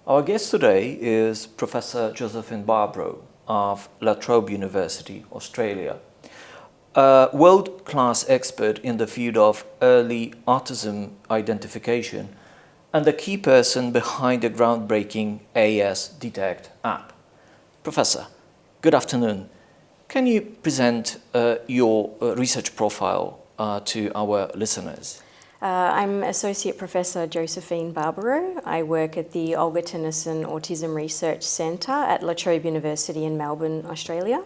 Our guest today is Professor Josephine Barbaro of La Trobe University, Australia, a world-class expert in the field of early autism identification and the key person behind the groundbreaking ASDetect app. Professor, good afternoon. Can you present your research profile to our listeners? I'm Associate Professor Josephine Barbaro. I work at the Olga Tennyson Autism Research Centre at La Trobe University in Melbourne, Australia.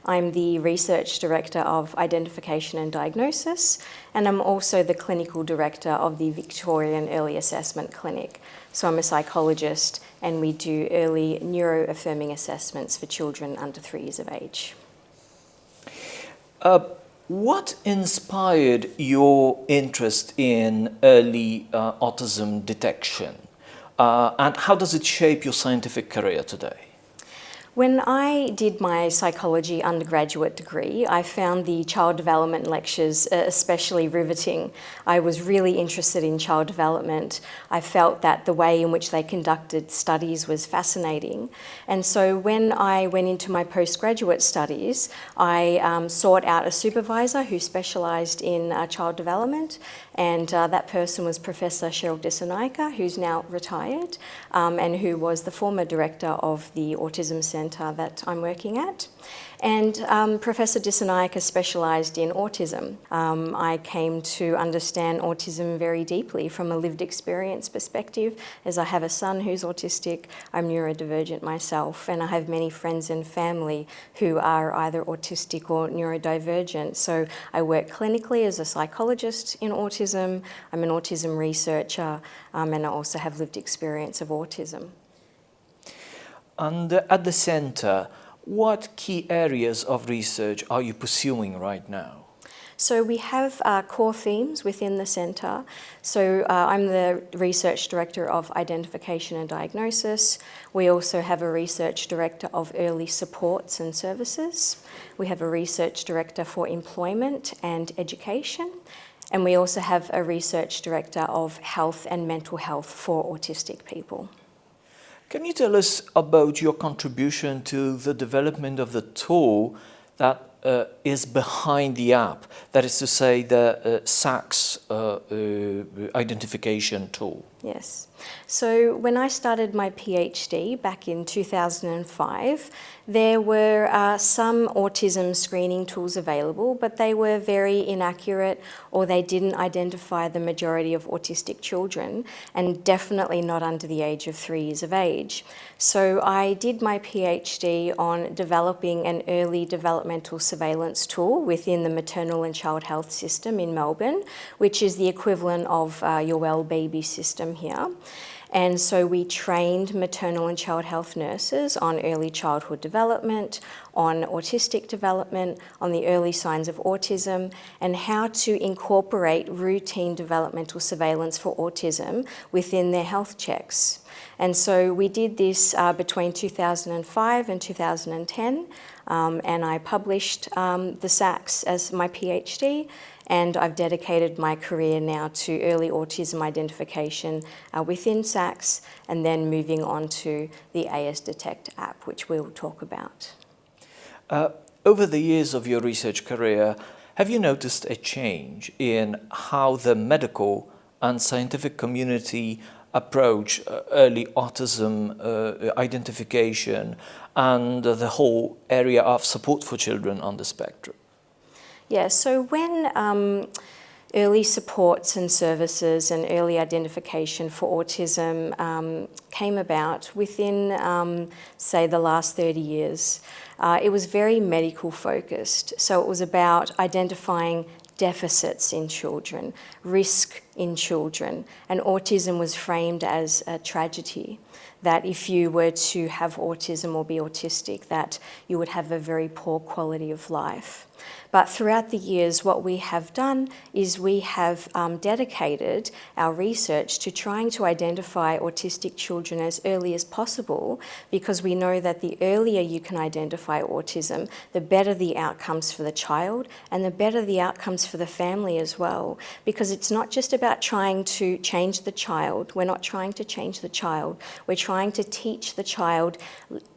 I'm the Research Director of Identification and Diagnosis, and I'm also the Clinical Director of the Victorian Early Assessment Clinic. So I'm a psychologist, and we do early neuroaffirming assessments for children under 3 years of age. What inspired your interest in early autism detection, and how does it shape your scientific career today? When I did my psychology undergraduate degree, I found the child development lectures especially riveting. I was really interested in child development. I felt that the way in which they conducted studies was fascinating. And so when I went into my postgraduate studies, I sought out a supervisor who specialised in child development, and that person was Professor Cheryl Dissanayake, who's now retired, and who was the former director of the Autism Centre that I'm working at. And Professor Dissanayake specialised in autism. I came to understand autism very deeply from a lived experience perspective, as I have a son who's autistic, I'm neurodivergent myself, and I have many friends and family who are either autistic or neurodivergent. So I work clinically as a psychologist in autism, I'm an autism researcher, and I also have lived experience of autism. And at the centre, what key areas of research are you pursuing right now? So we have core themes within the centre. So I'm the Research Director of Identification and Diagnosis. We also have a Research Director of Early Supports and Services. We have a Research Director for Employment and Education. And we also have a Research Director of Health and Mental Health for autistic people. Can you tell us about your contribution to the development of the tool that is behind the app, that is to say the SACS identification tool? Yes. So when I started my PhD back in 2005, there were some autism screening tools available, but they were very inaccurate, or they didn't identify the majority of autistic children, and definitely not under the age of 3 years of age. So I did my PhD on developing an early developmental surveillance tool within the maternal and child health system in Melbourne, which is the equivalent of your Well Baby system here. And so we trained maternal and child health nurses on early childhood development, on autistic development, on the early signs of autism, and how to incorporate routine developmental surveillance for autism within their health checks. And so we did this between 2005 and 2010, and I published the SACS as my PhD, and I've dedicated my career now to early autism identification within SACS, and then moving on to the ASDetect app, which we'll talk about. Over the years of your research career, have you noticed a change in how the medical and scientific community approach early autism identification and the whole area of support for children on the spectrum? Yeah, so when early supports and services and early identification for autism came about within, say, the last 30 years, it was very medical focused. So it was about identifying deficits in children, risk in children, and autism was framed as a tragedy, that if you were to have autism or be autistic, that you would have a very poor quality of life. But throughout the years, what we have done is we have dedicated our research to trying to identify autistic children as early as possible, because we know that the earlier you can identify autism, the better the outcomes for the child and the better the outcomes for the family as well. Because it's not just about trying to change the child. We're not trying to change the child. We're trying to teach the child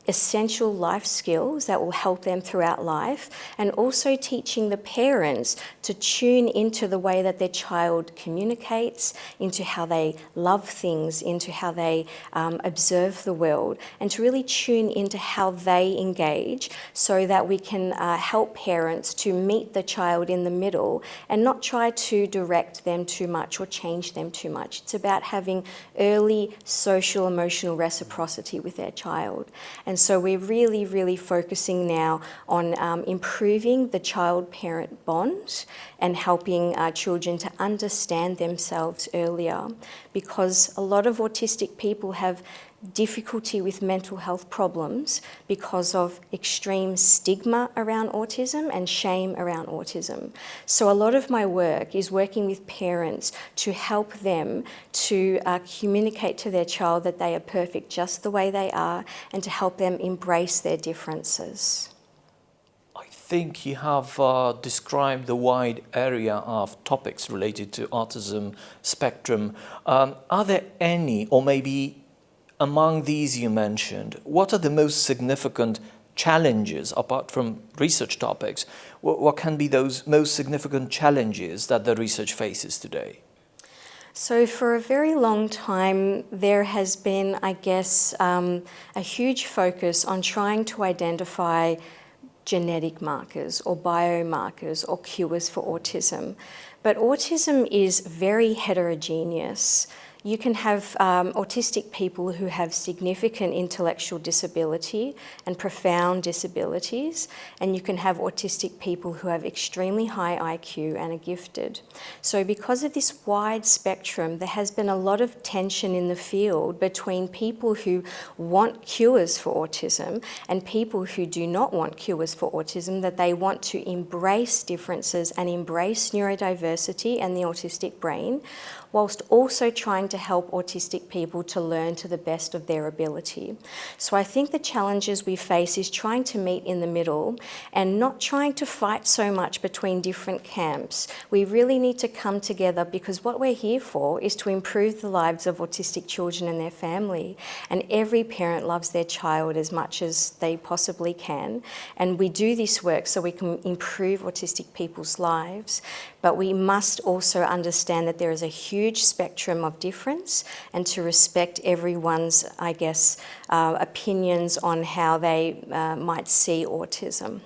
essential life skills that will help them throughout life, and also teaching the parents to tune into the way that their child communicates, into how they love things, into how they observe the world, and to really tune into how they engage, so that we can help parents to meet the child in the middle and not try to direct them too much or change them too much. It's about having early social emotional reciprocity with their child. And so we're really, really focusing now on improving the child-parent bond and helping children to understand themselves earlier, because a lot of autistic people have difficulty with mental health problems because of extreme stigma around autism and shame around autism. So a lot of my work is working with parents to help them to communicate to their child that they are perfect just the way they are, and to help them embrace their differences. I think you have described the wide area of topics related to autism spectrum. Are there any, or maybe among these you mentioned, what are the most significant challenges, apart from research topics? What can be those most significant challenges that the research faces today? So for a very long time, there has been, I guess, a huge focus on trying to identify genetic markers or biomarkers or cures for autism. But autism is very heterogeneous. You can have autistic people who have significant intellectual disability and profound disabilities, and you can have autistic people who have extremely high IQ and are gifted. So because of this wide spectrum, there has been a lot of tension in the field between people who want cures for autism and people who do not want cures for autism, that they want to embrace differences and embrace neurodiversity and the autistic brain, whilst also trying to help autistic people to learn to the best of their ability. So I think the challenges we face is trying to meet in the middle and not trying to fight so much between different camps. We really need to come together, because what we're here for is to improve the lives of autistic children and their family. And every parent loves their child as much as they possibly can. And we do this work so we can improve autistic people's lives. But we must also understand that there is a huge spectrum of difference, and to respect everyone's, I guess, opinions on how they might see autism.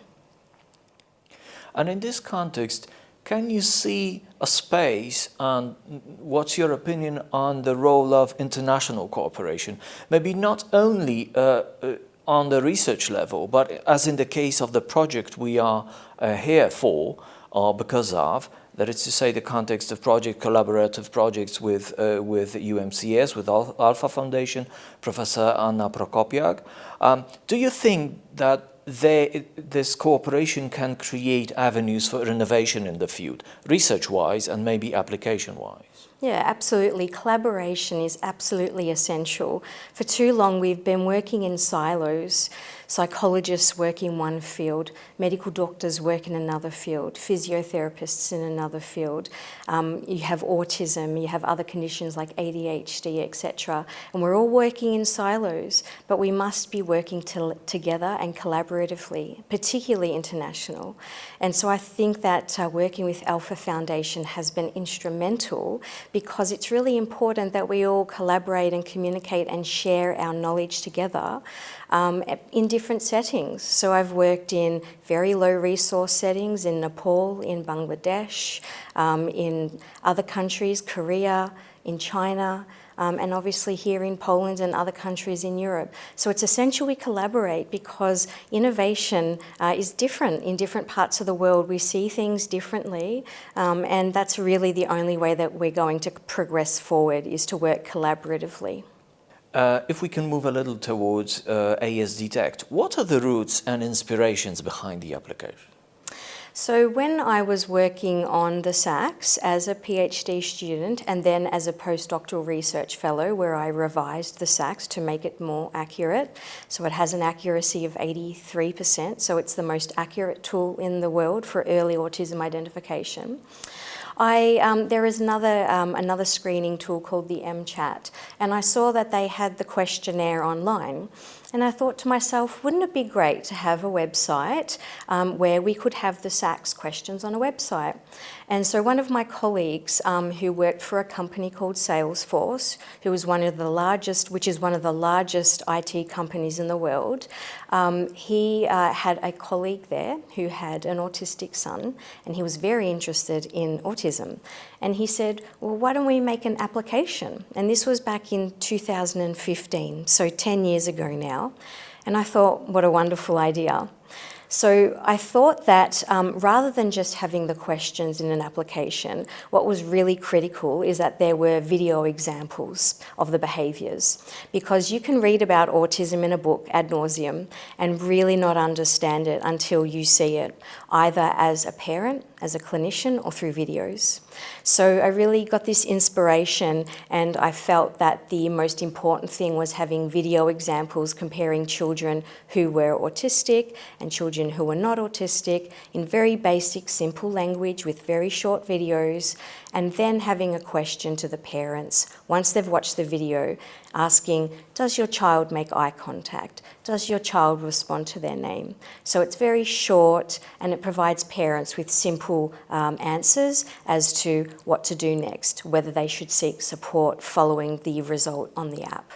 And in this context, can you see a space, and what's your opinion on the role of international cooperation? Maybe not only on the research level, but as in the case of the project we are here for, or because of, that is to say, the context of collaborative projects with UMCS, with Alpha Foundation, Professor Anna Prokopiak. Do you think that this cooperation can create avenues for innovation in the field, research-wise and maybe application-wise? Yeah, absolutely. Collaboration is absolutely essential. For too long, we've been working in silos. Psychologists work in one field, medical doctors work in another field, physiotherapists in another field. You have autism, you have other conditions like ADHD, etc. And we're all working in silos, but we must be working together and collaboratively, particularly international. And so I think that working with Alpha Foundation has been instrumental, because it's really important that we all collaborate and communicate and share our knowledge together in different settings. So I've worked in very low resource settings in Nepal, in Bangladesh, in other countries, Korea, in China, and obviously here in Poland and other countries in Europe. So it's essential we collaborate, because innovation is different in different parts of the world. We see things differently, and that's really the only way that we're going to progress forward, is to work collaboratively. If we can move a little towards ASDetect, what are the roots and inspirations behind the application? So when I was working on the SACS as a PhD student and then as a postdoctoral research fellow where I revised the SACS to make it more accurate, so it has an accuracy of 83%, so it's the most accurate tool in the world for early autism identification. There is another screening tool called the MChat, and I saw that they had the questionnaire online. And I thought to myself, wouldn't it be great to have a website where we could have the SACS questions on a website? And so one of my colleagues who worked for a company called Salesforce, who was which is one of the largest IT companies in the world, he had a colleague there who had an autistic son, and he was very interested in autism. And he said, well, why don't we make an application? And this was back in 2015, so 10 years ago now. And I thought, what a wonderful idea. So I thought that rather than just having the questions in an application, what was really critical is that there were video examples of the behaviours, because you can read about autism in a book ad nauseum and really not understand it until you see it, either as a parent, as a clinician, or through videos. So I really got this inspiration, and I felt that the most important thing was having video examples comparing children who were autistic and children who were not autistic in very basic, simple language with very short videos, and then having a question to the parents once they've watched the video, asking, does your child make eye contact? Does your child respond to their name? So it's very short, and it provides parents with simple answers as to what to do next, whether they should seek support following the result on the app.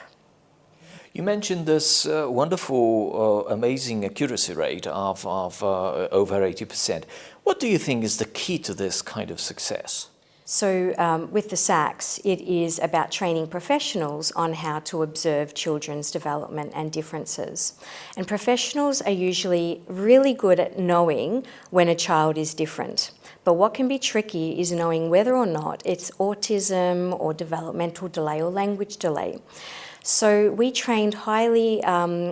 You mentioned this wonderful, amazing accuracy rate of over 80%. What do you think is the key to this kind of success? So with the SACS, it is about training professionals on how to observe children's development and differences. And professionals are usually really good at knowing when a child is different. But what can be tricky is knowing whether or not it's autism or developmental delay or language delay. So we trained highly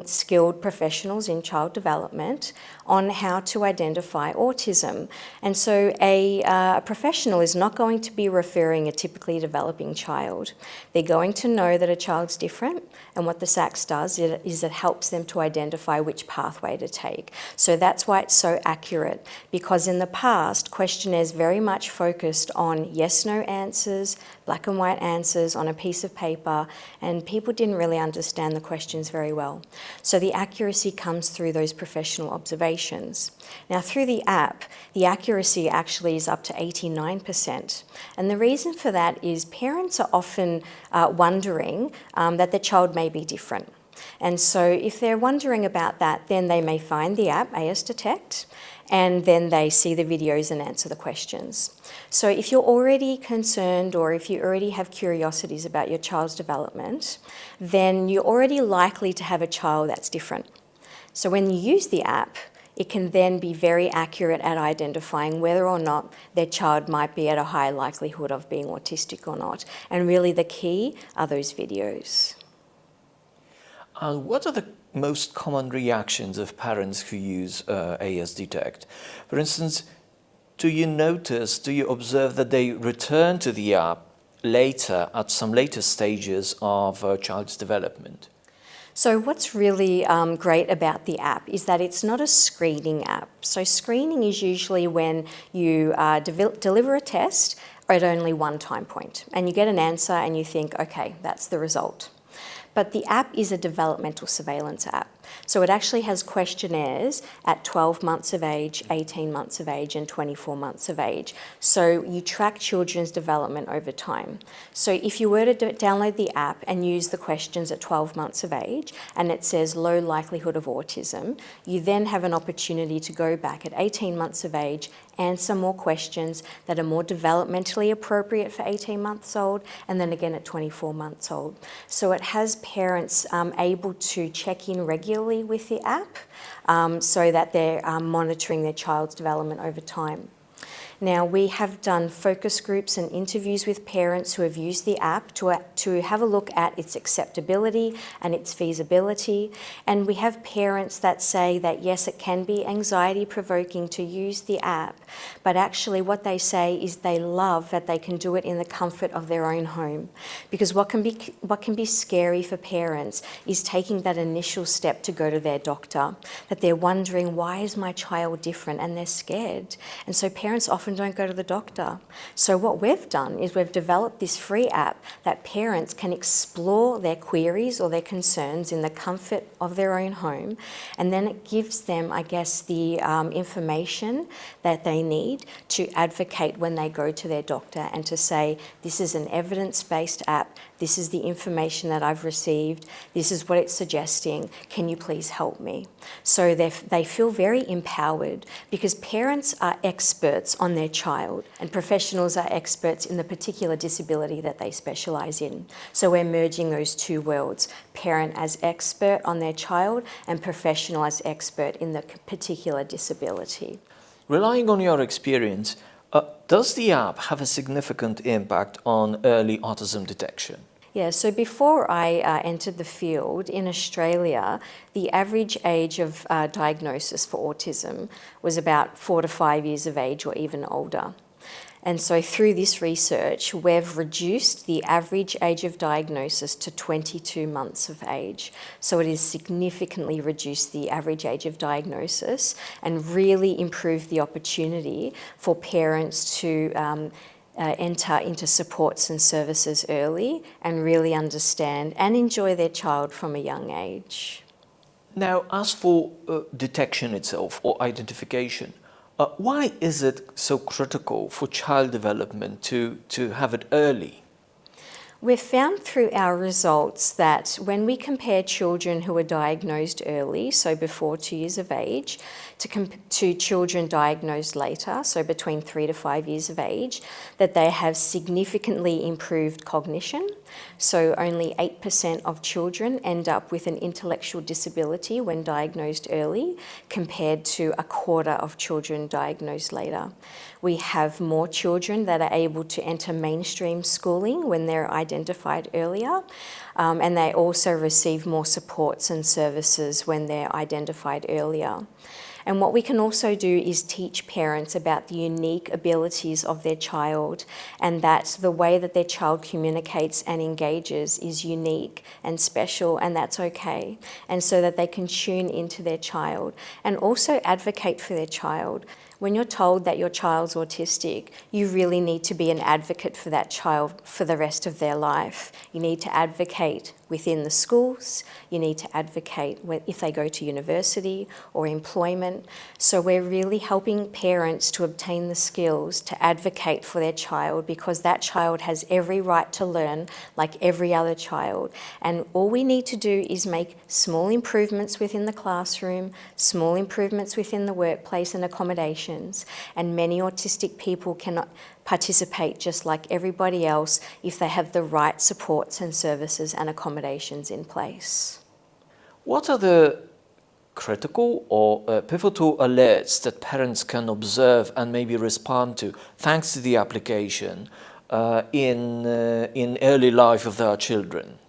skilled professionals in child development on how to identify autism. And so a professional is not going to be referring a typically developing child. They're going to know that a child's different, and what the SACS does is it helps them to identify which pathway to take. So that's why it's so accurate, because in the past, questionnaires very much focused on yes-no answers, black and white answers on a piece of paper, and people didn't really understand the questions very well. So the accuracy comes through those professional observations. Now through the app, the accuracy actually is up to 89%. And the reason for that is parents are often wondering that their child may be different. And so if they're wondering about that, then they may find the app, ASDetect, and then they see the videos and answer the questions. So if you're already concerned, or if you already have curiosities about your child's development, then you're already likely to have a child that's different. So when you use the app, it can then be very accurate at identifying whether or not their child might be at a high likelihood of being autistic or not. And really the key are those videos. What are the most common reactions of parents who use ASDetect? For instance, do you observe that they return to the app later, at some later stages of a child's development? So what's really great about the app is that it's not a screening app. So screening is usually when you deliver a test at only one time point, and you get an answer and you think, okay, that's the result. But the app is a developmental surveillance app. So it actually has questionnaires at 12 months of age, 18 months of age, and 24 months of age. So you track children's development over time. So if you were to download the app and use the questions at 12 months of age, and it says low likelihood of autism, you then have an opportunity to go back at 18 months of age, answer more questions that are more developmentally appropriate for 18 months old, and then again at 24 months old. So it has parents able to check in regularly with the app so that they're monitoring their child's development over time. Now, we have done focus groups and interviews with parents who have used the app to have a look at its acceptability and its feasibility. And we have parents that say that, yes, it can be anxiety-provoking to use the app, but actually what they say is they love that they can do it in the comfort of their own home. Because what can be scary for parents is taking that initial step to go to their doctor, that they're wondering, why is my child different? And they're scared. And so parents often don't go to the doctor. So what we've done is we've developed this free app that parents can explore their queries or their concerns in the comfort of their own home, and then it gives them, I guess, the information that they need to advocate when they go to their doctor and to say, this is an evidence-based app, this is the information that I've received, this is what it's suggesting, can you please help me? So they feel very empowered because parents are experts on their child and professionals are experts in the particular disability that they specialise in. So we're merging those two worlds, parent as expert on their child and professional as expert in the particular disability. Relying on your experience, does the app have a significant impact on early autism detection? Yeah, so before I entered the field, in Australia, the average age of diagnosis for autism was about 4 to 5 years of age or even older. And so through this research, we've reduced the average age of diagnosis to 22 months of age. So it has significantly reduced the average age of diagnosis and really improved the opportunity for parents to enter into supports and services early and really understand and enjoy their child from a young age. Now, as for detection itself or identification, why is it so critical for child development to have it early? We've found through our results that when we compare children who are diagnosed early, so before 2 years of age, to children diagnosed later, so between 3 to 5 years of age, that they have significantly improved cognition. So only 8% of children end up with an intellectual disability when diagnosed early, compared to a quarter of children diagnosed later. We have more children that are able to enter mainstream schooling when they're identified earlier, and they also receive more supports and services when they're identified earlier. And what we can also do is teach parents about the unique abilities of their child and that the way that their child communicates and engages is unique and special, and that's okay. And so that they can tune into their child and also advocate for their child. When you're told that your child's autistic, you really need to be an advocate for that child for the rest of their life. You need to advocate within the schools, you need to advocate if they go to university or employment. So we're really helping parents to obtain the skills to advocate for their child, because that child has every right to learn like every other child. And all we need to do is make small improvements within the classroom, small improvements within the workplace and accommodations. And many autistic people cannot participate just like everybody else if they have the right supports and services and accommodations in place. What are the critical or pivotal alerts that parents can observe and maybe respond to thanks to the application in early life of their children?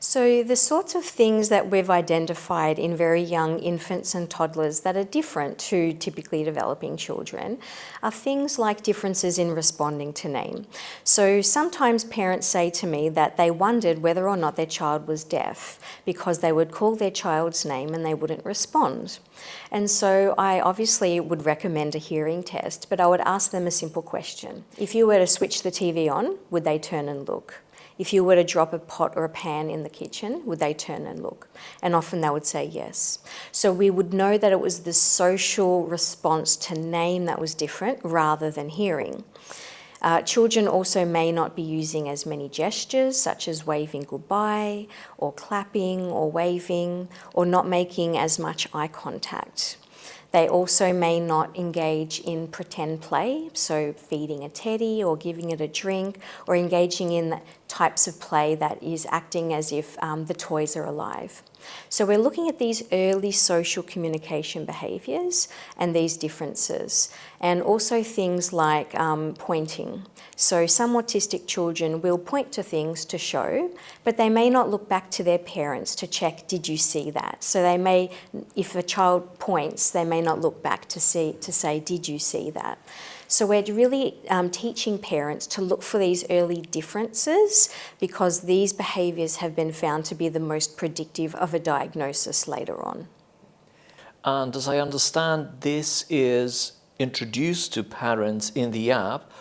So the sorts of things that we've identified in very young infants and toddlers that are different to typically developing children are things like differences in responding to name. So sometimes parents say to me that they wondered whether or not their child was deaf because they would call their child's name and they wouldn't respond. And so I obviously would recommend a hearing test, but I would ask them a simple question. If you were to switch the TV on, would they turn and look? If you were to drop a pot or a pan in the kitchen, would they turn and look? And often they would say yes. So we would know that it was the social response to name that was different rather than hearing. Children also may not be using as many gestures, such as waving goodbye, or clapping, or waving, or not making as much eye contact. They also may not engage in pretend play, so feeding a teddy or giving it a drink, or engaging in types of play that is acting as if the toys are alive. So we're looking at these early social communication behaviours and these differences, and also things like pointing. So some autistic children will point to things to show, but they may not look back to their parents to check, did you see that? So they may, if a child points, they may not look back to say, did you see that? So we're really teaching parents to look for these early differences because these behaviours have been found to be the most predictive of a diagnosis later on. And as I understand, this is introduced to parents in the app,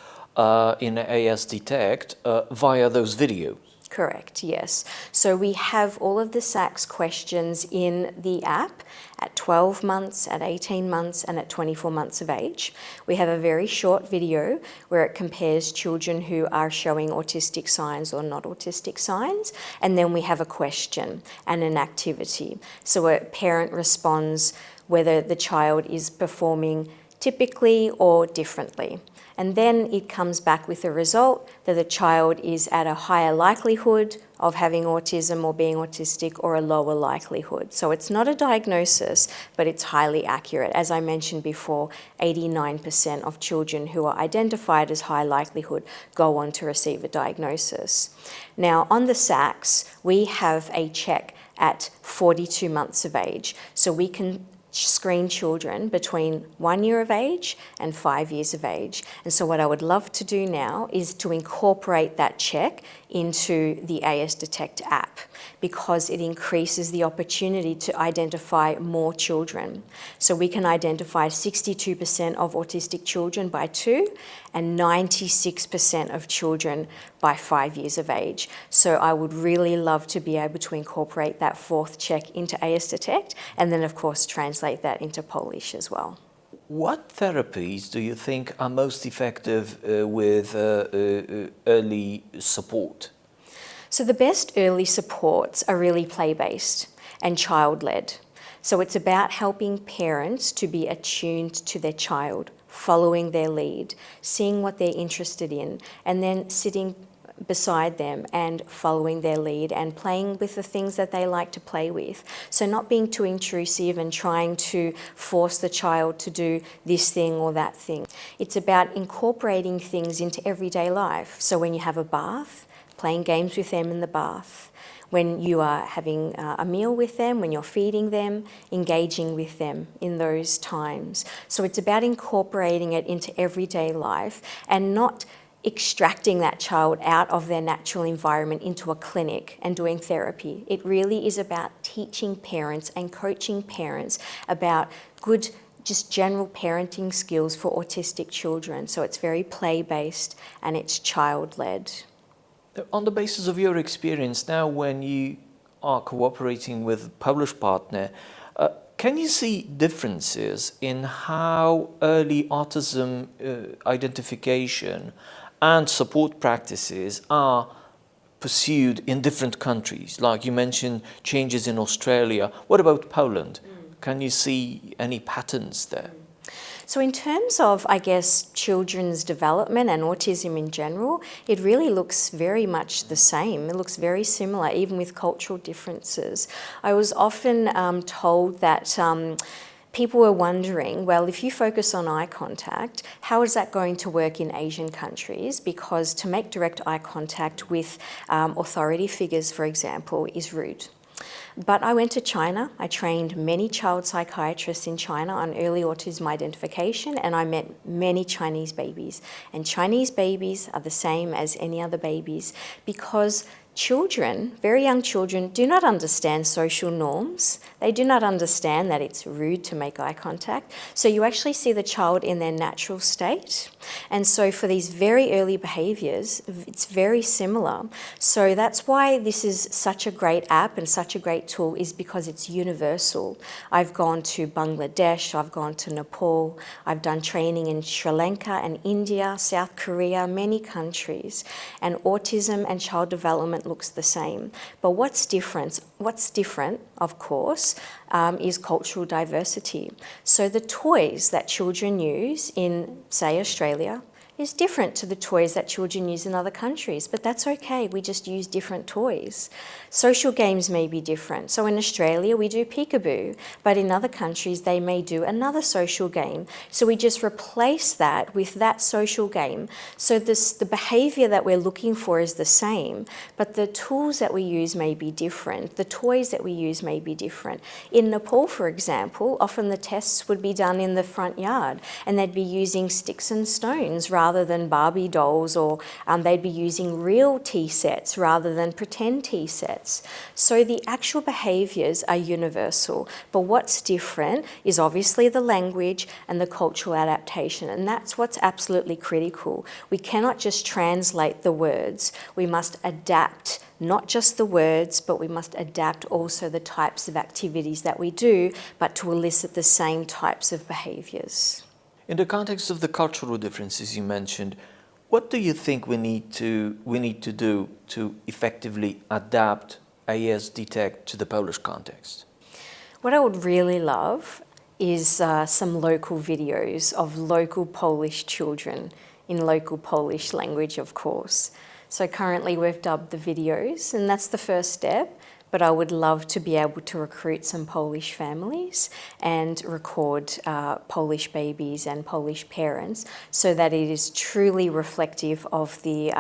in ASDetect, via those videos. Correct, yes. So we have all of the SACS questions in the app at 12 months, at 18 months, and at 24 months of age. We have a very short video where it compares children who are showing autistic signs or not autistic signs, and then we have a question and an activity. So a parent responds whether the child is performing typically or differently. And then it comes back with a result that the child is at a higher likelihood of having autism or being autistic or a lower likelihood. So it's not a diagnosis, but it's highly accurate. As I mentioned before, 89% of children who are identified as high likelihood go on to receive a diagnosis. Now, on the SACS, we have a check at 42 months of age. So we can screen children between 1 year of age and 5 years of age. And so what I would love to do now is to incorporate that check into the ASDetect app because it increases the opportunity to identify more children. So we can identify 62% of autistic children by 2 and 96% of children by 5 years of age. So I would really love to be able to incorporate that fourth check into ASDetect and then of course translate that into Polish as well. What therapies do you think are most effective with early support? So the best early supports are really play-based and child-led. So it's about helping parents to be attuned to their child, following their lead, seeing what they're interested in, and then sitting beside them and following their lead and playing with the things that they like to play with. So not being too intrusive and trying to force the child to do this thing or that thing. It's about incorporating things into everyday life. So when you have a bath, playing games with them in the bath. When you are having a meal with them, when you're feeding them, engaging with them in those times. So it's about incorporating it into everyday life and not extracting that child out of their natural environment into a clinic and doing therapy. It really is about teaching parents and coaching parents about good, just general parenting skills for autistic children. So it's very play-based and it's child-led. On the basis of your experience now, when you are cooperating with a Polish partner, can you see differences in how early autism identification and support practices are pursued in different countries? Like you mentioned changes in Australia. What about Poland? Can you see any patterns there? So in terms of, I guess, children's development and autism in general, it really looks very much the same. It looks very similar, even with cultural differences. I was often told that people were wondering, well, if you focus on eye contact, how is that going to work in Asian countries? Because to make direct eye contact with authority figures, for example, is rude. But I went to China. I trained many child psychiatrists in China on early autism identification, and I met many Chinese babies. And Chinese babies are the same as any other babies because children, very young children, do not understand social norms. They do not understand that it's rude to make eye contact. So you actually see the child in their natural state. And so for these very early behaviours, it's very similar. So that's why this is such a great app and such a great tool, is because it's universal. I've gone to Bangladesh, I've gone to Nepal, I've done training in Sri Lanka and India, South Korea, many countries. And autism and child development looks the same. But what's different, of course, is cultural diversity. So the toys that children use in, say, Australia, is different to the toys that children use in other countries, but that's okay, we just use different toys. Social games may be different. So in Australia we do peekaboo, but in other countries they may do another social game. So we just replace that with that social game. So the behaviour that we're looking for is the same, but the tools that we use may be different. The toys that we use may be different. In Nepal, for example, often the tests would be done in the front yard, and they'd be using sticks and stones rather than Barbie dolls, or they'd be using real tea sets rather than pretend tea sets. So the actual behaviours are universal, but what's different is obviously the language and the cultural adaptation, and that's what's absolutely critical. We cannot just translate the words, we must adapt not just the words, but we must adapt also the types of activities that we do, but to elicit the same types of behaviours. In the context of the cultural differences you mentioned, what do you think we need to do to effectively adapt ASDetect to the Polish context? What I would really love is some local videos of local Polish children in local Polish language, of course. So currently we've dubbed the videos, and that's the first step, but I would love to be able to recruit some Polish families and record Polish babies and Polish parents so that it is truly reflective of the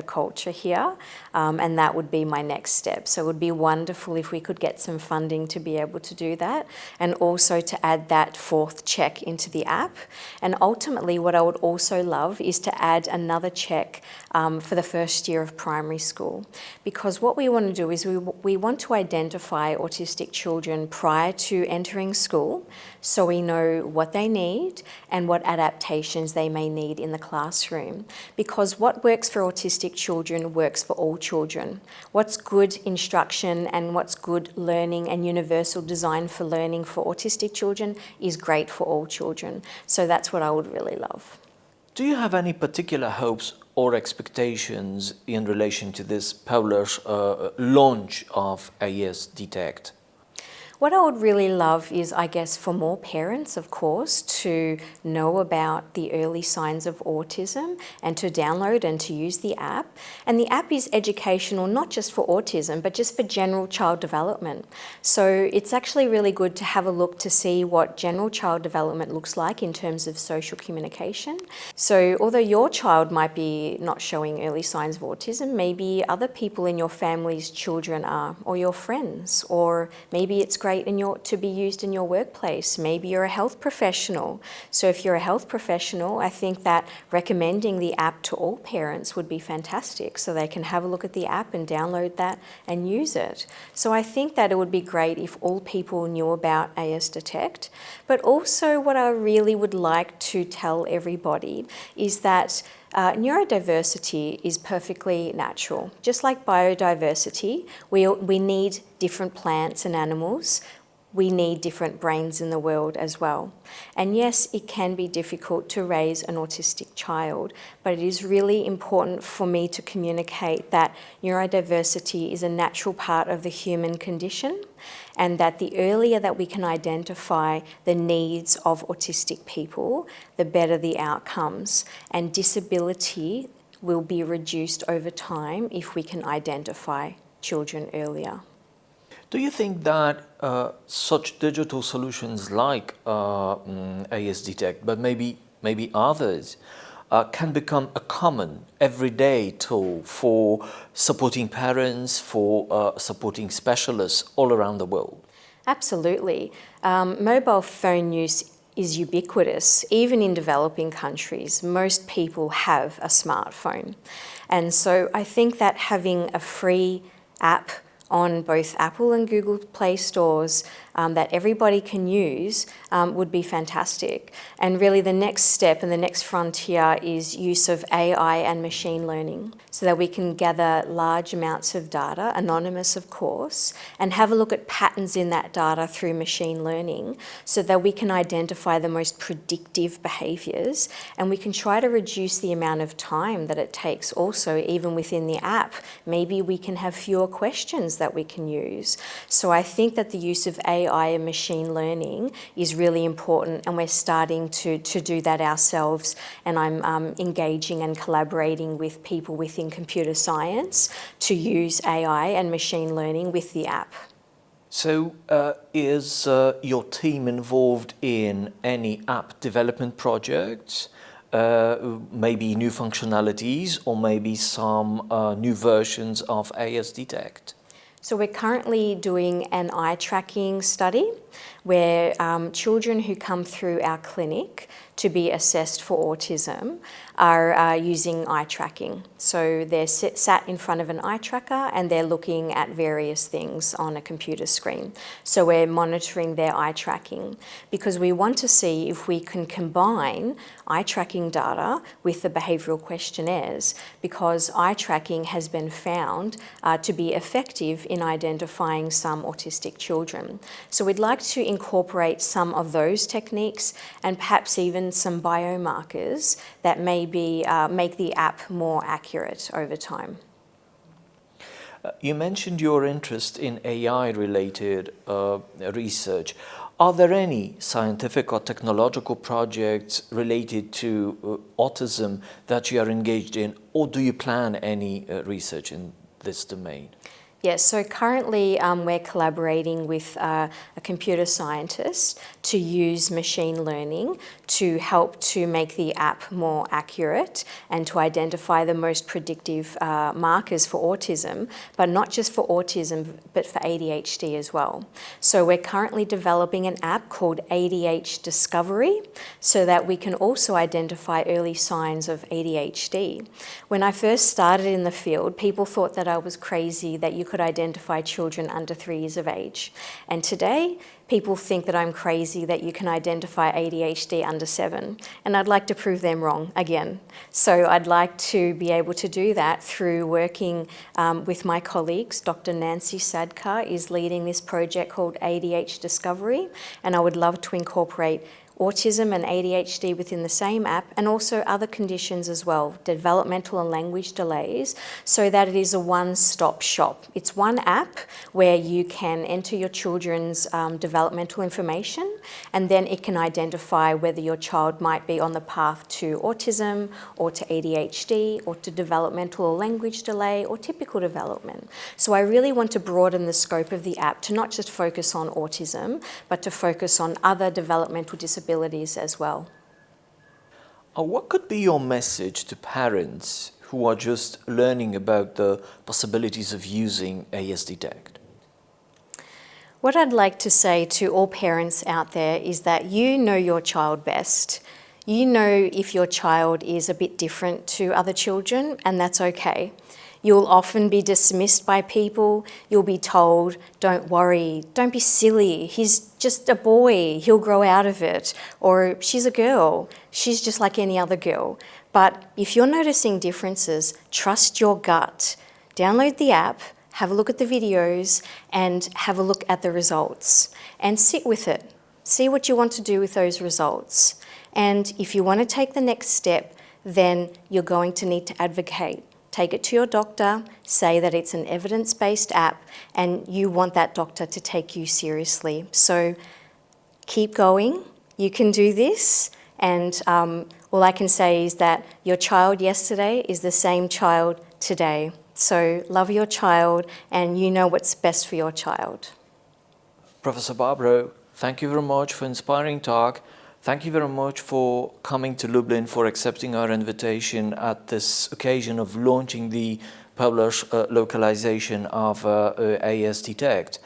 culture here, and that would be my next step. So it would be wonderful if we could get some funding to be able to do that, and also to add that fourth check into the app. And ultimately what I would also love is to add another check for the first year of primary school, because what we want to do is we want to identify autistic children prior to entering school, so we know what they need and what adaptations they may need in the classroom. Because what works for autistic children works for all children. What's good instruction and what's good learning and universal design for learning for autistic children is great for all children. So that's what I would really love. Do you have any particular hopes or expectations in relation to this Polish launch of ASDetect? What I would really love is, I guess, for more parents, of course, to know about the early signs of autism and to download and to use the app. And the app is educational, not just for autism, but just for general child development. So it's actually really good to have a look to see what general child development looks like in terms of social communication. So although your child might be not showing early signs of autism, maybe other people in your family's children are, or your friends, or maybe it's great to be used in your workplace. Maybe you're a health professional. So if you're a health professional, I think that recommending the app to all parents would be fantastic, so they can have a look at the app and download that and use it. So I think that it would be great if all people knew about ASDetect. But also what I really would like to tell everybody is that neurodiversity is perfectly natural. Just like biodiversity, we need different plants and animals. We need different brains in the world as well. And yes, it can be difficult to raise an autistic child, but it is really important for me to communicate that neurodiversity is a natural part of the human condition, and that the earlier that we can identify the needs of autistic people, the better the outcomes. And disability will be reduced over time if we can identify children earlier. Do you think that such digital solutions like ASDetect, but maybe others, can become a common, everyday tool for supporting parents, for supporting specialists all around the world? Absolutely. Mobile phone use is ubiquitous. Even in developing countries, most people have a smartphone. And so I think that having a free app on both Apple and Google Play stores that everybody can use would be fantastic. And really the next step and the next frontier is use of AI and machine learning, so that we can gather large amounts of data, anonymous of course, and have a look at patterns in that data through machine learning, so that we can identify the most predictive behaviours, and we can try to reduce the amount of time that it takes also even within the app. Maybe we can have fewer questions that we can use. So I think that the use of AI AI and machine learning is really important, and we're starting to do that ourselves. And I'm engaging and collaborating with people within computer science to use AI and machine learning with the app. So, is your team involved in any app development projects? Maybe new functionalities, or maybe some new versions of ASDetect? So we're currently doing an eye tracking study where children who come through our clinic to be assessed for autism are using eye tracking. So they're sat in front of an eye tracker and they're looking at various things on a computer screen. So we're monitoring their eye tracking because we want to see if we can combine eye tracking data with the behavioural questionnaires, because eye tracking has been found to be effective in identifying some autistic children. So we'd like to incorporate some of those techniques and perhaps even some biomarkers that maybe make the app more accurate over time. You mentioned your interest in AI-related research. Are there any scientific or technological projects related to autism that you are engaged in, or do you plan any research in this domain? Yes, so currently we're collaborating with a computer scientist to use machine learning to help to make the app more accurate and to identify the most predictive markers for autism, but not just for autism, but for ADHD as well. So we're currently developing an app called ADH Discovery so that we can also identify early signs of ADHD. When I first started in the field, people thought that I was crazy that you could identify children under 3 years of age. And today, people think that I'm crazy that you can identify ADHD under 7. And I'd like to prove them wrong again. So I'd like to be able to do that through working with my colleagues. Dr. Nancy Sadkar is leading this project called ADH Discovery, and I would love to incorporate autism and ADHD within the same app, and also other conditions as well, developmental and language delays, so that it is a one-stop shop. It's one app where you can enter your children's developmental information, and then it can identify whether your child might be on the path to autism or to ADHD or to developmental or language delay or typical development. So I really want to broaden the scope of the app to not just focus on autism, but to focus on other developmental disabilities as well. What could be your message to parents who are just learning about the possibilities of using ASDetect? What I'd like to say to all parents out there is that you know your child best. You know if your child is a bit different to other children, and that's okay. You'll often be dismissed by people. You'll be told, don't worry, don't be silly, he's just a boy, he'll grow out of it. Or she's a girl, she's just like any other girl. But if you're noticing differences, trust your gut. Download the app, have a look at the videos, and have a look at the results. And sit with it. See what you want to do with those results. And if you want to take the next step, then you're going to need to advocate. Take it to your doctor, say that it's an evidence-based app, and you want that doctor to take you seriously. So keep going, you can do this, and all I can say is that your child yesterday is the same child today. So love your child, and you know what's best for your child. Professor Barbaro, thank you very much for inspiring talk. Thank you very much for coming to Lublin, for accepting our invitation at this occasion of launching the Polish localization of ASDetect.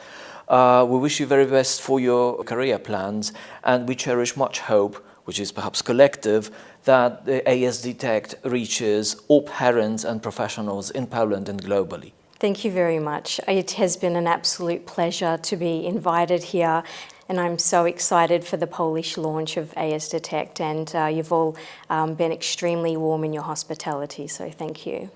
We wish you very best for your career plans, and we cherish much hope, which is perhaps collective, that the ASDetect reaches all parents and professionals in Poland and globally. Thank you very much. It has been an absolute pleasure to be invited here, and I'm so excited for the Polish launch of ASDetect, and you've all been extremely warm in your hospitality, so thank you.